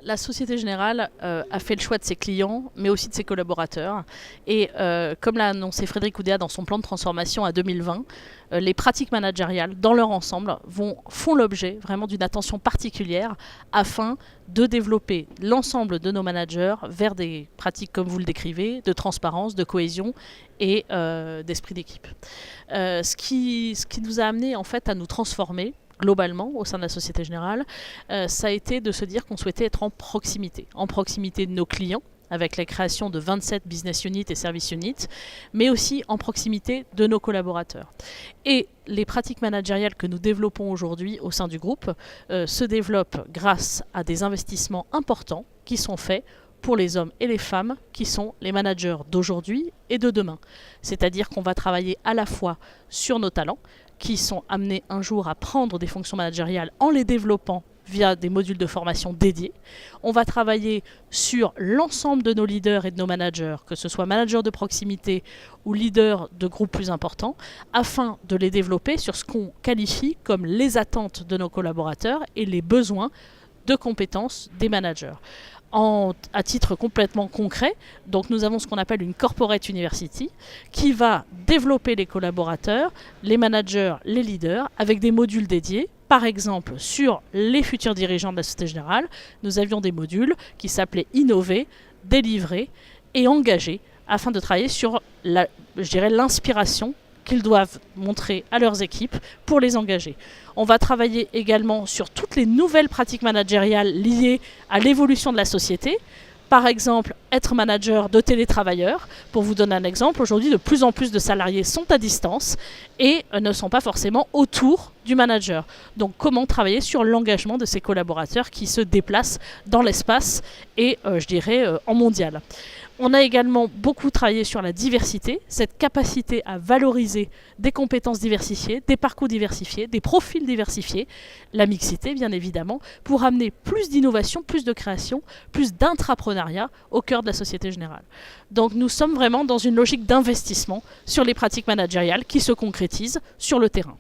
La Société Générale a fait le choix de ses clients, mais aussi de ses collaborateurs. Et comme l'a annoncé Frédéric Oudéa dans son plan de transformation à 2020, les pratiques managériales, dans leur ensemble, font l'objet vraiment d'une attention particulière afin de développer l'ensemble de nos managers vers des pratiques, comme vous le décrivez, de transparence, de cohésion et d'esprit d'équipe. Ce qui nous a amené en fait à nous transformer globalement au sein de la Société Générale, ça a été de se dire qu'on souhaitait être en proximité de nos clients, avec la création de 27 business units et service units, mais aussi en proximité de nos collaborateurs. Et les pratiques managériales que nous développons aujourd'hui au sein du groupe se développent grâce à des investissements importants qui sont faits pour les hommes et les femmes qui sont les managers d'aujourd'hui et de demain. C'est-à-dire qu'on va travailler à la fois sur nos talents, qui sont amenés un jour à prendre des fonctions managériales en les développant via des modules de formation dédiés. On va travailler sur l'ensemble de nos leaders et de nos managers, que ce soit managers de proximité ou leaders de groupes plus importants, afin de les développer sur ce qu'on qualifie comme les attentes de nos collaborateurs et les besoins de compétences des managers. À titre complètement concret, donc nous avons ce qu'on appelle une corporate university qui va développer les collaborateurs, les managers, les leaders avec des modules dédiés. Par exemple, sur les futurs dirigeants de la Société Générale, nous avions des modules qui s'appelaient Innover, Délivrer et Engager afin de travailler sur l'inspiration qu'ils doivent montrer à leurs équipes pour les engager. On va travailler également sur toutes les nouvelles pratiques managériales liées à l'évolution de la société. Par exemple, être manager de télétravailleurs. Pour vous donner un exemple, aujourd'hui, de plus en plus de salariés sont à distance et ne sont pas forcément autour du manager. Donc, comment travailler sur l'engagement de ces collaborateurs qui se déplacent dans l'espace et, en mondial. On a également beaucoup travaillé sur la diversité, cette capacité à valoriser des compétences diversifiées, des parcours diversifiés, des profils diversifiés, la mixité bien évidemment, pour amener plus d'innovation, plus de création, plus d'intrapreneuriat au cœur de la Société Générale. Donc nous sommes vraiment dans une logique d'investissement sur les pratiques managériales qui se concrétisent sur le terrain.